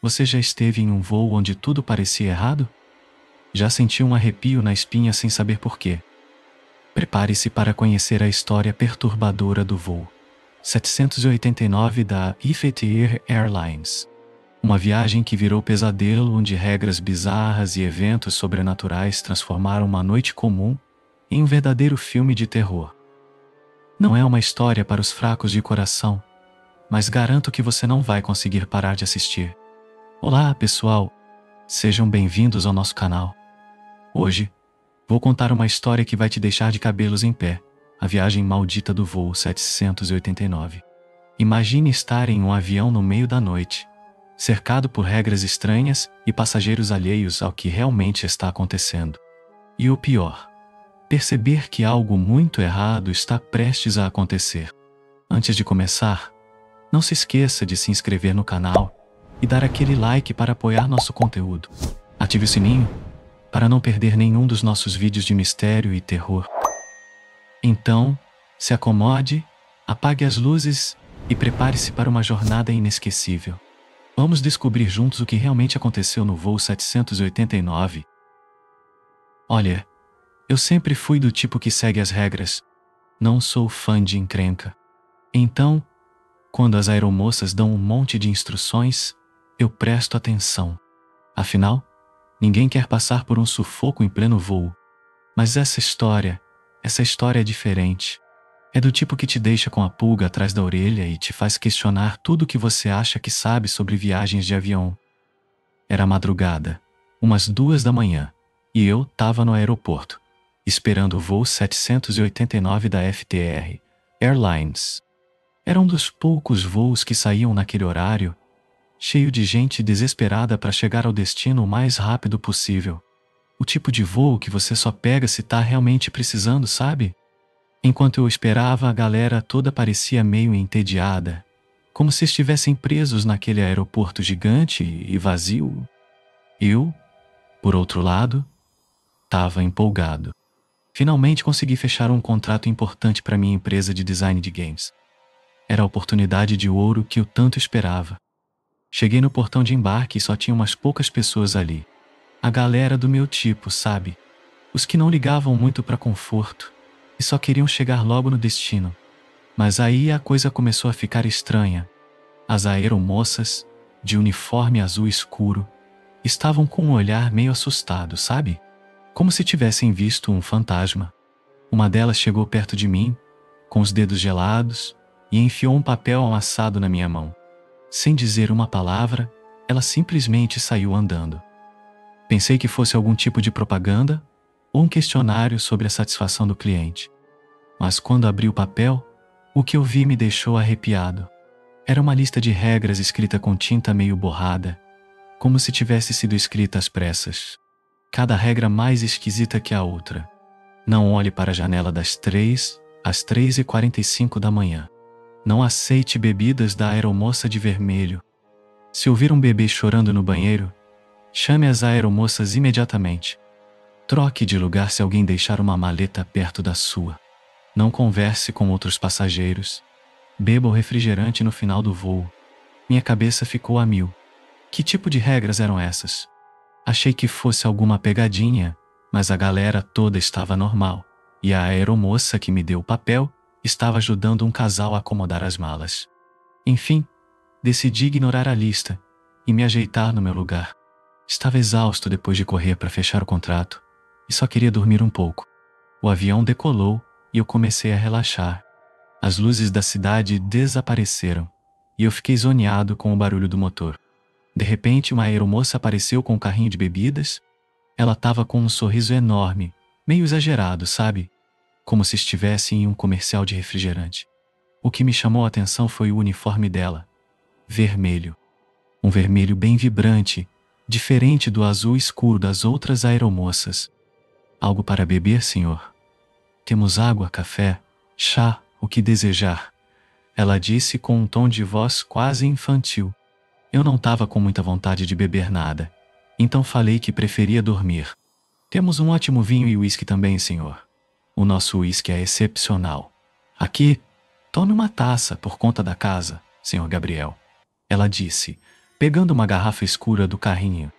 Você já esteve em um voo onde tudo parecia errado? Já sentiu um arrepio na espinha sem saber por quê? Prepare-se para conhecer a história perturbadora do voo 789 da Etihad Airlines. Uma viagem que virou pesadelo onde regras bizarras e eventos sobrenaturais transformaram uma noite comum em um verdadeiro filme de terror. Não é uma história para os fracos de coração, mas garanto que você não vai conseguir parar de assistir. Olá, pessoal! Sejam bem-vindos ao nosso canal. Hoje, vou contar uma história que vai te deixar de cabelos em pé, a viagem maldita do voo 789. Imagine estar em um avião no meio da noite, cercado por regras estranhas e passageiros alheios ao que realmente está acontecendo. E o pior, perceber que algo muito errado está prestes a acontecer. Antes de começar, não se esqueça de se inscrever no canal e dar aquele like para apoiar nosso conteúdo. Ative o sininho para não perder nenhum dos nossos vídeos de mistério e terror. Então, se acomode, apague as luzes e prepare-se para uma jornada inesquecível. Vamos descobrir juntos o que realmente aconteceu no voo 789. Olha, eu sempre fui do tipo que segue as regras. Não sou fã de encrenca. Então, quando as aeromoças dão um monte de instruções, eu presto atenção. Afinal, ninguém quer passar por um sufoco em pleno voo. Mas essa história é diferente. É do tipo que te deixa com a pulga atrás da orelha e te faz questionar tudo o que você acha que sabe sobre viagens de avião. Era madrugada, umas 2 da manhã, e eu estava no aeroporto, esperando o voo 789 da Etihad Airlines. Era um dos poucos voos que saíam naquele horário, cheio de gente desesperada para chegar ao destino o mais rápido possível. O tipo de voo que você só pega se tá realmente precisando, sabe? Enquanto eu esperava, a galera toda parecia meio entediada, como se estivessem presos naquele aeroporto gigante e vazio. Eu, por outro lado, estava empolgado. Finalmente consegui fechar um contrato importante para minha empresa de design de games. Era a oportunidade de ouro que eu tanto esperava. Cheguei no portão de embarque e só tinha umas poucas pessoas ali. A galera do meu tipo, sabe? Os que não ligavam muito para conforto e só queriam chegar logo no destino. Mas aí a coisa começou a ficar estranha. As aeromoças, de uniforme azul escuro, estavam com um olhar meio assustado, sabe? Como se tivessem visto um fantasma. Uma delas chegou perto de mim, com os dedos gelados, e enfiou um papel amassado na minha mão. Sem dizer uma palavra, ela simplesmente saiu andando. Pensei que fosse algum tipo de propaganda ou um questionário sobre a satisfação do cliente. Mas quando abri o papel, o que eu vi me deixou arrepiado. Era uma lista de regras escrita com tinta meio borrada, como se tivesse sido escrita às pressas. Cada regra mais esquisita que a outra. Não olhe para a janela das 3 às 3h45 da manhã. Não aceite bebidas da aeromoça de vermelho. Se ouvir um bebê chorando no banheiro, chame as aeromoças imediatamente. Troque de lugar se alguém deixar uma maleta perto da sua. Não converse com outros passageiros. Beba o refrigerante no final do voo. Minha cabeça ficou a mil. Que tipo de regras eram essas? Achei que fosse alguma pegadinha, mas a galera toda estava normal. E a aeromoça que me deu o papel estava ajudando um casal a acomodar as malas. Enfim, decidi ignorar a lista e me ajeitar no meu lugar. Estava exausto depois de correr para fechar o contrato e só queria dormir um pouco. O avião decolou e eu comecei a relaxar. As luzes da cidade desapareceram e eu fiquei zoneado com o barulho do motor. De repente, uma aeromoça apareceu com um carrinho de bebidas. Ela estava com um sorriso enorme, meio exagerado, sabe? Como se estivesse em um comercial de refrigerante. O que me chamou a atenção foi o uniforme dela. Vermelho. Um vermelho bem vibrante, diferente do azul escuro das outras aeromoças. Algo para beber, senhor? Temos água, café, chá, o que desejar. Ela disse com um tom de voz quase infantil. Eu não estava com muita vontade de beber nada, então falei que preferia dormir. Temos um ótimo vinho e uísque também, senhor. O nosso uísque é excepcional. Aqui, tome uma taça por conta da casa, senhor Gabriel. Ela disse, pegando uma garrafa escura do carrinho.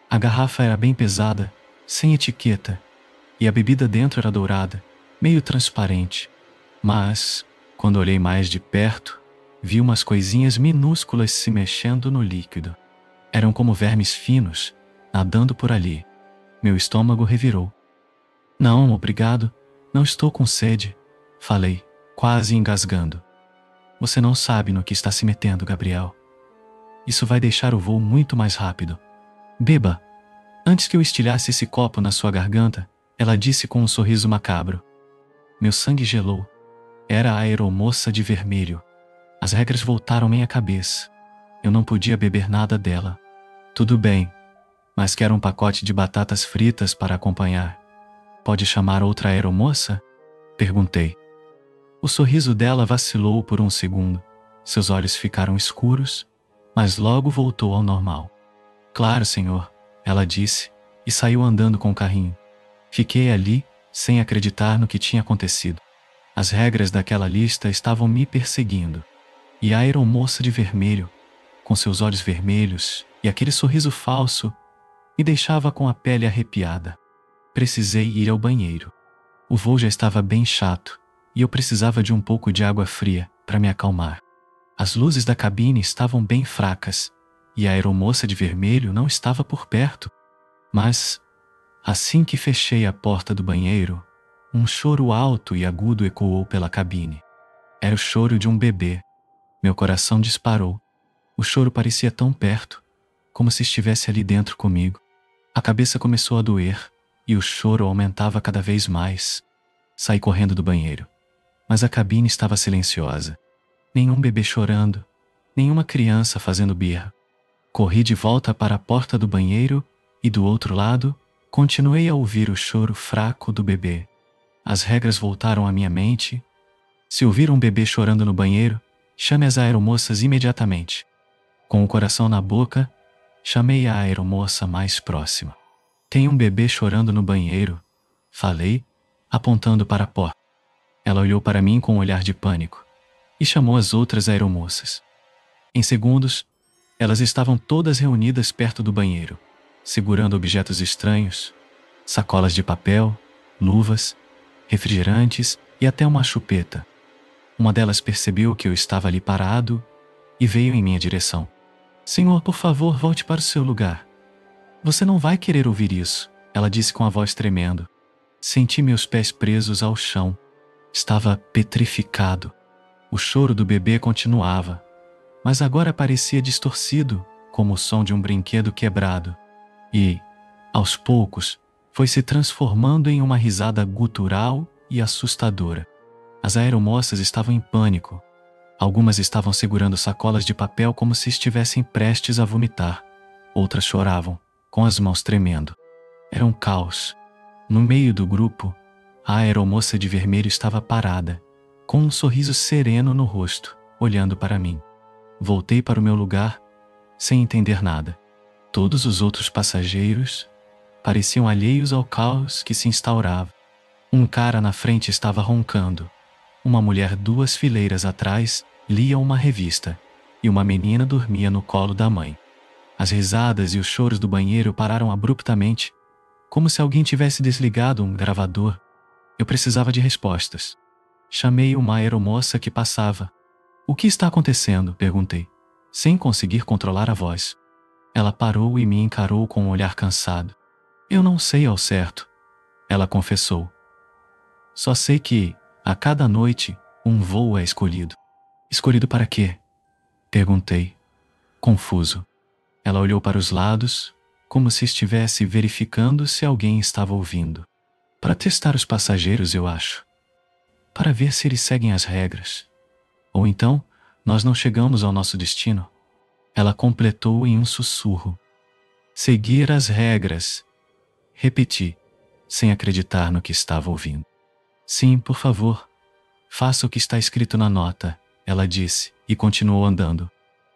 A garrafa era bem pesada, sem etiqueta, e a bebida dentro era dourada, meio transparente. Mas, quando olhei mais de perto, vi umas coisinhas minúsculas se mexendo no líquido. Eram como vermes finos, nadando por ali. Meu estômago revirou. Não, obrigado, não estou com sede, falei, quase engasgando. Você não sabe no que está se metendo, Gabriel. Isso vai deixar o voo muito mais rápido. Beba. Antes que eu estilhasse esse copo na sua garganta, ela disse com um sorriso macabro. Meu sangue gelou. Era a aeromoça de vermelho. As regras voltaram à minha cabeça. Eu não podia beber nada dela. Tudo bem, mas quero um pacote de batatas fritas para acompanhar. Pode chamar outra aeromoça? Perguntei. O sorriso dela vacilou por um segundo. Seus olhos ficaram escuros, mas logo voltou ao normal. Claro, senhor, ela disse, e saiu andando com o carrinho. Fiquei ali, sem acreditar no que tinha acontecido. As regras daquela lista estavam me perseguindo. E a aeromoça de vermelho, com seus olhos vermelhos e aquele sorriso falso, me deixava com a pele arrepiada. Precisei ir ao banheiro. O voo já estava bem chato e eu precisava de um pouco de água fria para me acalmar. As luzes da cabine estavam bem fracas e a aeromoça de vermelho não estava por perto. Mas, assim que fechei a porta do banheiro, um choro alto e agudo ecoou pela cabine. Era o choro de um bebê. Meu coração disparou. O choro parecia tão perto, como se estivesse ali dentro comigo. A cabeça começou a doer e o choro aumentava cada vez mais. Saí correndo do banheiro, mas a cabine estava silenciosa. Nenhum bebê chorando, nenhuma criança fazendo birra. Corri de volta para a porta do banheiro e do outro lado, continuei a ouvir o choro fraco do bebê. As regras voltaram à minha mente. Se ouvir um bebê chorando no banheiro, chame as aeromoças imediatamente. Com o coração na boca, chamei a aeromoça mais próxima. Tem um bebê chorando no banheiro, falei, apontando para a porta. Ela olhou para mim com um olhar de pânico e chamou as outras aeromoças. Em segundos, elas estavam todas reunidas perto do banheiro, segurando objetos estranhos, sacolas de papel, luvas, refrigerantes e até uma chupeta. Uma delas percebeu que eu estava ali parado e veio em minha direção. Senhor, por favor, volte para o seu lugar. Você não vai querer ouvir isso, ela disse com a voz tremendo. Senti meus pés presos ao chão. Estava petrificado. O choro do bebê continuava, mas agora parecia distorcido, como o som de um brinquedo quebrado. E, aos poucos, foi se transformando em uma risada gutural e assustadora. As aeromoças estavam em pânico. Algumas estavam segurando sacolas de papel como se estivessem prestes a vomitar. Outras choravam, com as mãos tremendo. Era um caos. No meio do grupo, a aeromoça de vermelho estava parada, com um sorriso sereno no rosto, olhando para mim. Voltei para o meu lugar, sem entender nada. Todos os outros passageiros pareciam alheios ao caos que se instaurava. Um cara na frente estava roncando. Uma mulher 2 fileiras atrás lia uma revista e uma menina dormia no colo da mãe. As risadas e os choros do banheiro pararam abruptamente, como se alguém tivesse desligado um gravador. Eu precisava de respostas. Chamei uma aeromoça que passava. O que está acontecendo? Perguntei, sem conseguir controlar a voz. Ela parou e me encarou com um olhar cansado. Eu não sei ao certo, ela confessou. Só sei que, a cada noite, um voo é escolhido. Escolhido para quê? Perguntei, confuso. Ela olhou para os lados, como se estivesse verificando se alguém estava ouvindo. Para testar os passageiros, eu acho. Para ver se eles seguem as regras. Ou então, nós não chegamos ao nosso destino. Ela completou em um sussurro. Seguir as regras. Repeti, sem acreditar no que estava ouvindo. Sim, por favor. Faça o que está escrito na nota, ela disse, e continuou andando.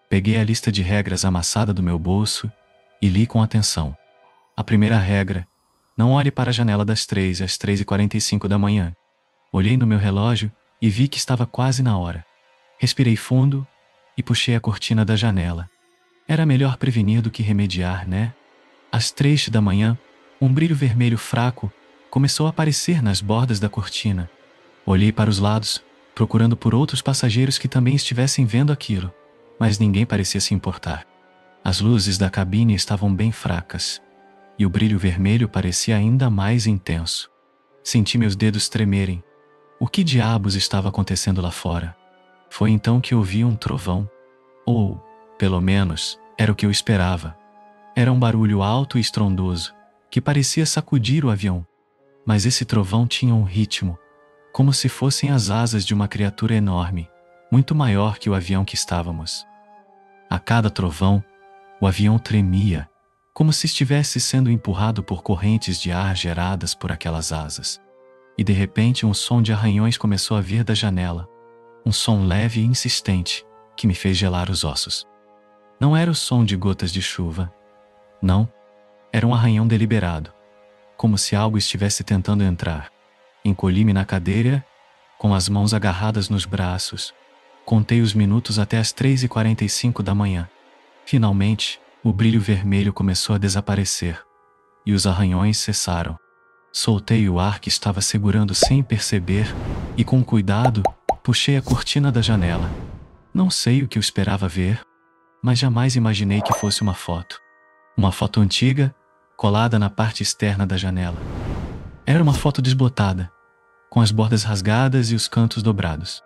Peguei a lista de regras amassada do meu bolso e li com atenção. A primeira regra: não olhe para a janela das 3 às 3h45 da manhã. Olhei no meu relógio e vi que estava quase na hora. Respirei fundo e puxei a cortina da janela. Era melhor prevenir do que remediar, né? Às 3 da manhã, um brilho vermelho fraco começou a aparecer nas bordas da cortina. Olhei para os lados, procurando por outros passageiros que também estivessem vendo aquilo, mas ninguém parecia se importar. As luzes da cabine estavam bem fracas, e o brilho vermelho parecia ainda mais intenso. Senti meus dedos tremerem. O que diabos estava acontecendo lá fora? Foi então que ouvi um trovão. Ou, pelo menos, era o que eu esperava. Era um barulho alto e estrondoso, que parecia sacudir o avião. Mas esse trovão tinha um ritmo, como se fossem as asas de uma criatura enorme, muito maior que o avião que estávamos. A cada trovão, o avião tremia, como se estivesse sendo empurrado por correntes de ar geradas por aquelas asas. E de repente um som de arranhões começou a vir da janela. Um som leve e insistente, que me fez gelar os ossos. Não era o som de gotas de chuva. Não. Era um arranhão deliberado, como se algo estivesse tentando entrar. Encolhi-me na cadeira, com as mãos agarradas nos braços. Contei os minutos até as 3h45 da manhã. Finalmente, o brilho vermelho começou a desaparecer, e os arranhões cessaram. Soltei o ar que estava segurando sem perceber, e com cuidado, puxei a cortina da janela. Não sei o que eu esperava ver, mas jamais imaginei que fosse uma foto. Uma foto antiga, colada na parte externa da janela. Era uma foto desbotada, com as bordas rasgadas e os cantos dobrados.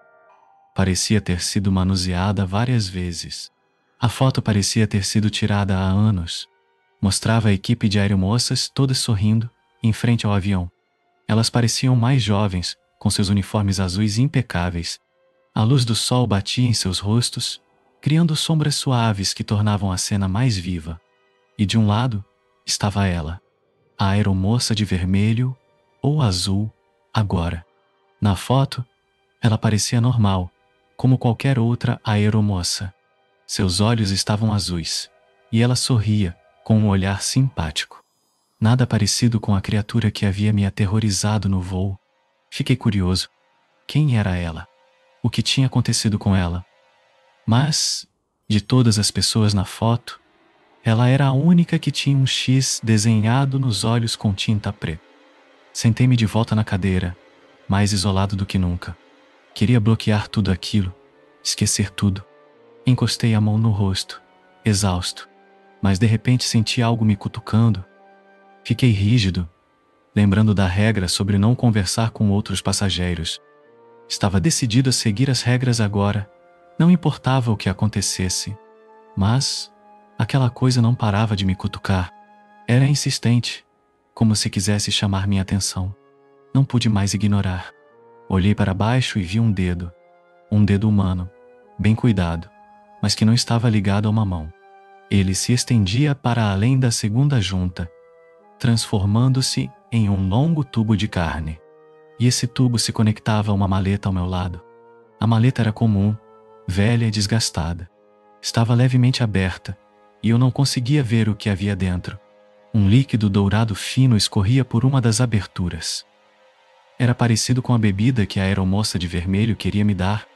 Parecia ter sido manuseada várias vezes. A foto parecia ter sido tirada há anos. Mostrava a equipe de aeromoças todas sorrindo, em frente ao avião. Elas pareciam mais jovens, com seus uniformes azuis impecáveis. A luz do sol batia em seus rostos, criando sombras suaves que tornavam a cena mais viva. E de um lado, estava ela, a aeromoça de vermelho ou azul, agora. Na foto, ela parecia normal, como qualquer outra aeromoça. Seus olhos estavam azuis, e ela sorria, com um olhar simpático. Nada parecido com a criatura que havia me aterrorizado no voo. Fiquei curioso. Quem era ela? O que tinha acontecido com ela? Mas, de todas as pessoas na foto, ela era a única que tinha um X desenhado nos olhos com tinta preta. Sentei-me de volta na cadeira, mais isolado do que nunca. Queria bloquear tudo aquilo, esquecer tudo. Encostei a mão no rosto, exausto, mas de repente senti algo me cutucando. Fiquei rígido, lembrando da regra sobre não conversar com outros passageiros. Estava decidido a seguir as regras agora, não importava o que acontecesse. Mas aquela coisa não parava de me cutucar. Era insistente, como se quisesse chamar minha atenção. Não pude mais ignorar. Olhei para baixo e vi um dedo humano, bem cuidado, mas que não estava ligado a uma mão. Ele se estendia para além da segunda junta, transformando-se em um longo tubo de carne. E esse tubo se conectava a uma maleta ao meu lado. A maleta era comum, velha e desgastada. Estava levemente aberta, e eu não conseguia ver o que havia dentro. Um líquido dourado fino escorria por uma das aberturas. Era parecido com a bebida que a aeromoça de vermelho queria me dar.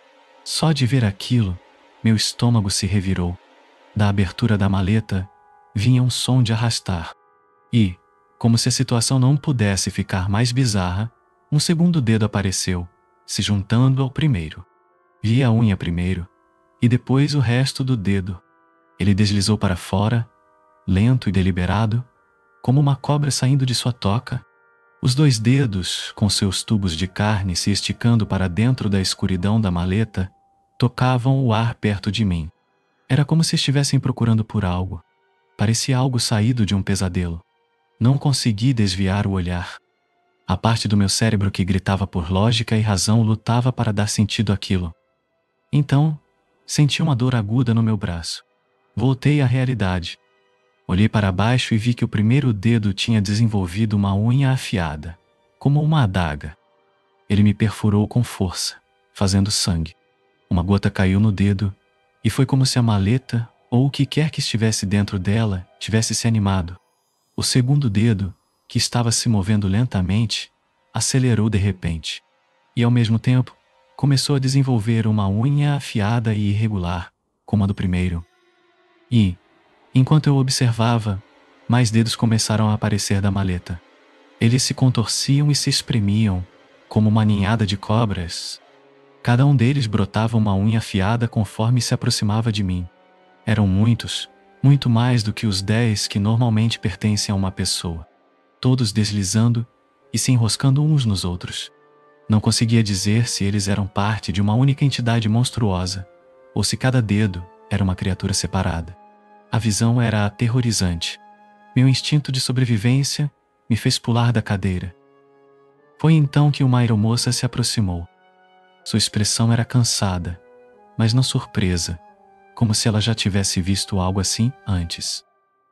Só de ver aquilo, meu estômago se revirou. Da abertura da maleta, vinha um som de arrastar. E, como se a situação não pudesse ficar mais bizarra, um segundo dedo apareceu, se juntando ao primeiro. Vi a unha primeiro, e depois o resto do dedo. Ele deslizou para fora, lento e deliberado, como uma cobra saindo de sua toca. Os dois dedos, com seus tubos de carne se esticando para dentro da escuridão da maleta, tocavam o ar perto de mim. Era como se estivessem procurando por algo. Parecia algo saído de um pesadelo. Não consegui desviar o olhar. A parte do meu cérebro que gritava por lógica e razão lutava para dar sentido àquilo. Então, senti uma dor aguda no meu braço. Voltei à realidade. Olhei para baixo e vi que o primeiro dedo tinha desenvolvido uma unha afiada, como uma adaga. Ele me perfurou com força, fazendo sangue. Uma gota caiu no dedo, e foi como se a maleta, ou o que quer que estivesse dentro dela, tivesse se animado. O segundo dedo, que estava se movendo lentamente, acelerou de repente. E ao mesmo tempo, começou a desenvolver uma unha afiada e irregular, como a do primeiro. E, Enquanto eu observava, mais dedos começaram a aparecer da maleta. Eles se contorciam e se espremiam, como uma ninhada de cobras. Cada um deles brotava uma unha afiada conforme se aproximava de mim. Eram muitos, muito mais do que os 10 que normalmente pertencem a uma pessoa. Todos deslizando e se enroscando uns nos outros. Não conseguia dizer se eles eram parte de uma única entidade monstruosa, ou se cada dedo era uma criatura separada. A visão era aterrorizante. Meu instinto de sobrevivência me fez pular da cadeira. Foi então que uma aeromoça se aproximou. Sua expressão era cansada, mas não surpresa, como se ela já tivesse visto algo assim antes.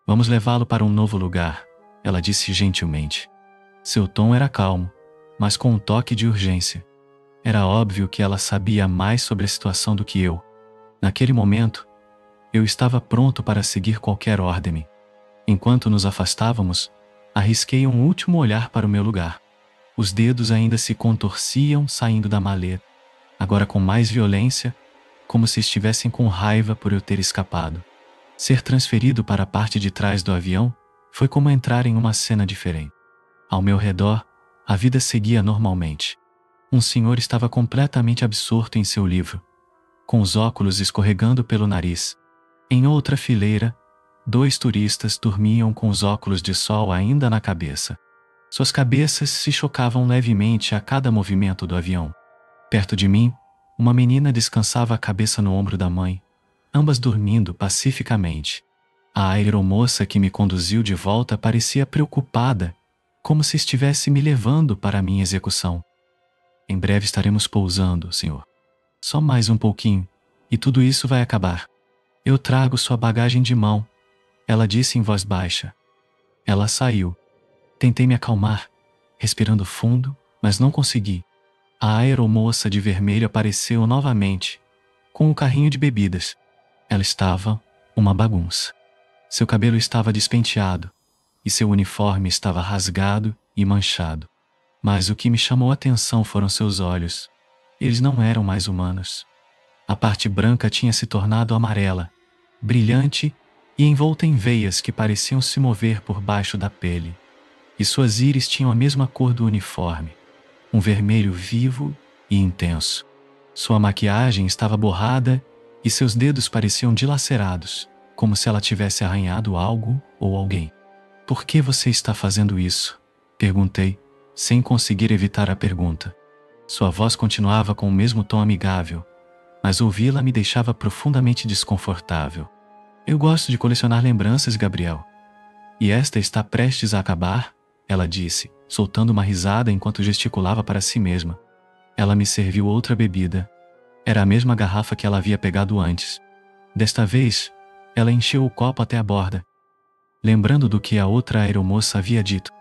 Vamos levá-lo para um novo lugar, ela disse gentilmente. Seu tom era calmo, mas com um toque de urgência. Era óbvio que ela sabia mais sobre a situação do que eu. Naquele momento, eu estava pronto para seguir qualquer ordem. Enquanto nos afastávamos, arrisquei um último olhar para o meu lugar. Os dedos ainda se contorciam saindo da maleta, agora com mais violência, como se estivessem com raiva por eu ter escapado. Ser transferido para a parte de trás do avião foi como entrar em uma cena diferente. Ao meu redor, a vida seguia normalmente. Um senhor estava completamente absorto em seu livro, com os óculos escorregando pelo nariz. Em outra fileira, 2 turistas dormiam com os óculos de sol ainda na cabeça. Suas cabeças se chocavam levemente a cada movimento do avião. Perto de mim, uma menina descansava a cabeça no ombro da mãe, ambas dormindo pacificamente. A aeromoça que me conduziu de volta parecia preocupada, como se estivesse me levando para a minha execução. Em breve estaremos pousando, senhor. Só mais um pouquinho, e tudo isso vai acabar. Eu trago sua bagagem de mão, ela disse em voz baixa. Ela saiu. Tentei me acalmar, respirando fundo, mas não consegui. A aeromoça de vermelho apareceu novamente, com o carrinho de bebidas. Ela estava uma bagunça. Seu cabelo estava despenteado, e seu uniforme estava rasgado e manchado. Mas o que me chamou a atenção foram seus olhos. Eles não eram mais humanos. A parte branca tinha se tornado amarela, brilhante e envolta em veias que pareciam se mover por baixo da pele. E suas íris tinham a mesma cor do uniforme, um vermelho vivo e intenso. Sua maquiagem estava borrada e seus dedos pareciam dilacerados, como se ela tivesse arranhado algo ou alguém. Por que você está fazendo isso? Perguntei, sem conseguir evitar a pergunta. Sua voz continuava com o mesmo tom amigável, mas ouvi-la me deixava profundamente desconfortável. Eu gosto de colecionar lembranças, Gabriel. E esta está prestes a acabar, ela disse, soltando uma risada enquanto gesticulava para si mesma. Ela me serviu outra bebida. Era a mesma garrafa que ela havia pegado antes. Desta vez, ela encheu o copo até a borda. Lembrando do que a outra aeromoça havia dito.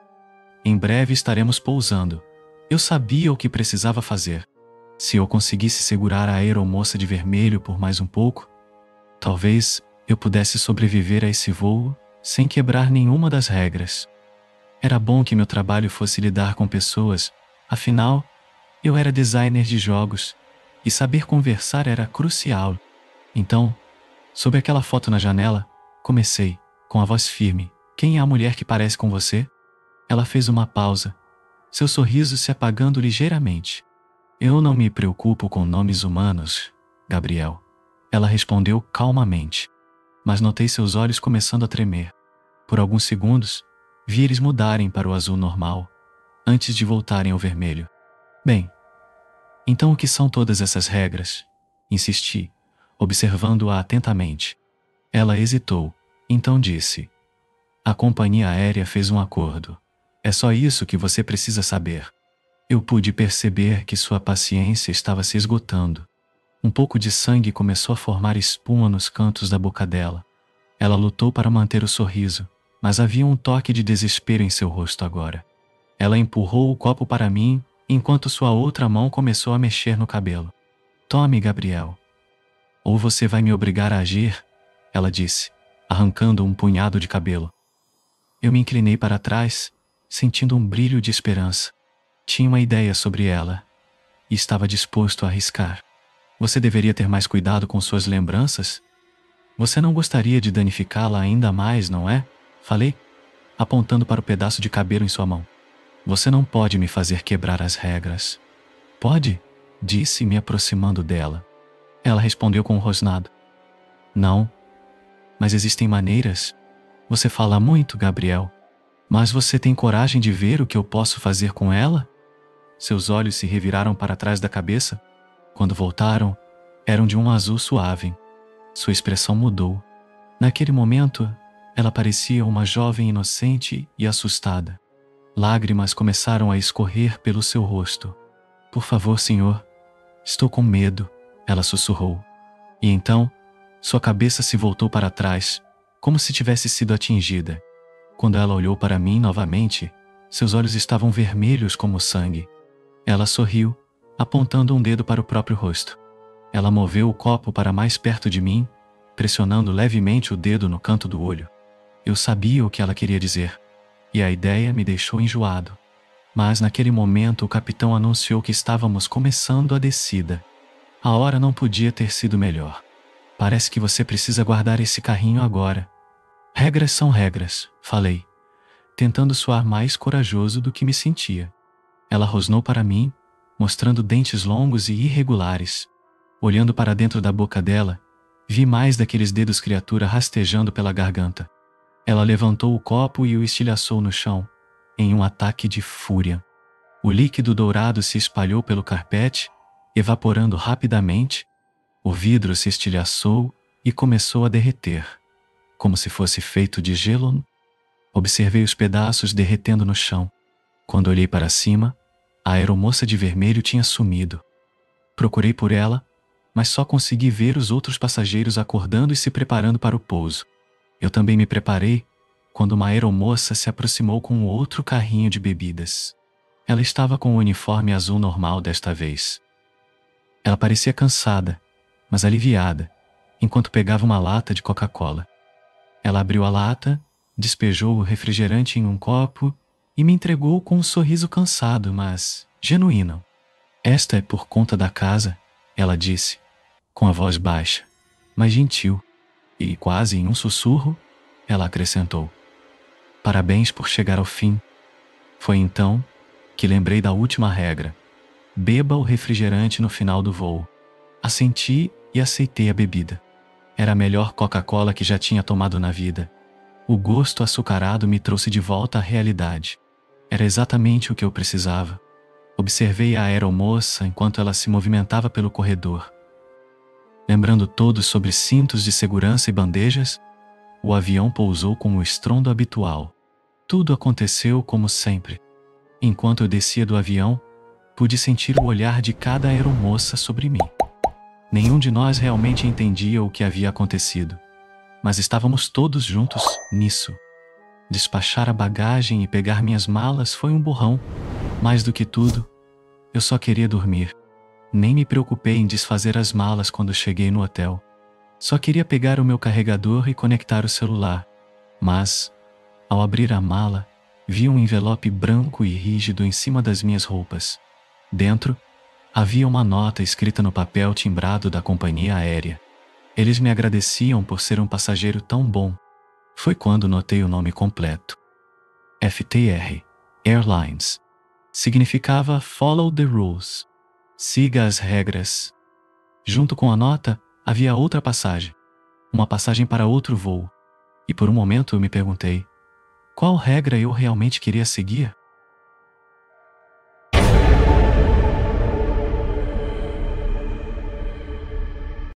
Em breve estaremos pousando. Eu sabia o que precisava fazer. Se eu conseguisse segurar a aeromoça de vermelho por mais um pouco, talvez eu pudesse sobreviver a esse voo sem quebrar nenhuma das regras. Era bom que meu trabalho fosse lidar com pessoas, afinal, eu era designer de jogos e saber conversar era crucial. Então, sob aquela foto na janela, comecei, com a voz firme: quem é a mulher que parece com você? Ela fez uma pausa, seu sorriso se apagando ligeiramente. Eu não me preocupo com nomes humanos, Gabriel. Ela respondeu calmamente, mas notei seus olhos começando a tremer. Por alguns segundos, vi eles mudarem para o azul normal, antes de voltarem ao vermelho. Bem, então o que são todas essas regras? Insisti, observando-a atentamente. Ela hesitou, então disse: a companhia aérea fez um acordo. É só isso que você precisa saber. Eu pude perceber que sua paciência estava se esgotando. Um pouco de sangue começou a formar espuma nos cantos da boca dela. Ela lutou para manter o sorriso, mas havia um toque de desespero em seu rosto agora. Ela empurrou o copo para mim, enquanto sua outra mão começou a mexer no cabelo. Tome, Gabriel. Ou você vai me obrigar a agir, ela disse, arrancando um punhado de cabelo. Eu me inclinei para trás, sentindo um brilho de esperança. Tinha uma ideia sobre ela, e estava disposto a arriscar. Você deveria ter mais cuidado com suas lembranças? Você não gostaria de danificá-la ainda mais, não é? Falei, apontando para o pedaço de cabelo em sua mão. Você não pode me fazer quebrar as regras. Pode? Disse, me aproximando dela. Ela respondeu com um rosnado. Não. Mas existem maneiras. Você fala muito, Gabriel. Mas você tem coragem de ver o que eu posso fazer com ela? Seus olhos se reviraram para trás da cabeça. Quando voltaram, eram de um azul suave. Sua expressão mudou. Naquele momento, ela parecia uma jovem inocente e assustada. Lágrimas começaram a escorrer pelo seu rosto. Por favor, senhor, estou com medo, ela sussurrou. E então, sua cabeça se voltou para trás, como se tivesse sido atingida. Quando ela olhou para mim novamente, seus olhos estavam vermelhos como sangue. Ela sorriu, apontando um dedo para o próprio rosto. Ela moveu o copo para mais perto de mim, pressionando levemente o dedo no canto do olho. Eu sabia o que ela queria dizer, e a ideia me deixou enjoado. Mas naquele momento o capitão anunciou que estávamos começando a descida. A hora não podia ter sido melhor. Parece que você precisa guardar esse carrinho agora. Regras são regras, falei, tentando soar mais corajoso do que me sentia. Ela rosnou para mim, mostrando dentes longos e irregulares. Olhando para dentro da boca dela, vi mais daqueles dedos criatura rastejando pela garganta. Ela levantou o copo e o estilhaçou no chão, em um ataque de fúria. O líquido dourado se espalhou pelo carpete, evaporando rapidamente. O vidro se estilhaçou e começou a derreter, como se fosse feito de gelo. Observei os pedaços derretendo no chão. Quando olhei para cima, a aeromoça de vermelho tinha sumido. Procurei por ela, mas só consegui ver os outros passageiros acordando e se preparando para o pouso. Eu também me preparei quando uma aeromoça se aproximou com outro carrinho de bebidas. Ela estava com o uniforme azul normal desta vez. Ela parecia cansada, mas aliviada, enquanto pegava uma lata de Coca-Cola. Ela abriu a lata, despejou o refrigerante em um copo e me entregou com um sorriso cansado, mas genuíno. Esta é por conta da casa, ela disse, com a voz baixa, mas gentil, e quase em um sussurro, ela acrescentou: parabéns por chegar ao fim. Foi então que lembrei da última regra: beba o refrigerante no final do voo. Assenti e aceitei a bebida. Era a melhor Coca-Cola que já tinha tomado na vida. O gosto açucarado me trouxe de volta à realidade. Era exatamente o que eu precisava. Observei a aeromoça enquanto ela se movimentava pelo corredor. Lembrando todos sobre cintos de segurança e bandejas, o avião pousou com o estrondo habitual. Tudo aconteceu como sempre. Enquanto eu descia do avião, pude sentir o olhar de cada aeromoça sobre mim. Nenhum de nós realmente entendia o que havia acontecido, mas estávamos todos juntos nisso. Despachar a bagagem e pegar minhas malas foi um borrão. Mais do que tudo, eu só queria dormir. Nem me preocupei em desfazer as malas quando cheguei no hotel. Só queria pegar o meu carregador e conectar o celular. Mas, ao abrir a mala, vi um envelope branco e rígido em cima das minhas roupas. Dentro, havia uma nota escrita no papel timbrado da companhia aérea. Eles me agradeciam por ser um passageiro tão bom. Foi quando notei o nome completo. FTR Airlines. Significava Follow the Rules. Siga as regras. Junto com a nota, havia outra passagem. Uma passagem para outro voo. E por um momento eu me perguntei: qual regra eu realmente queria seguir?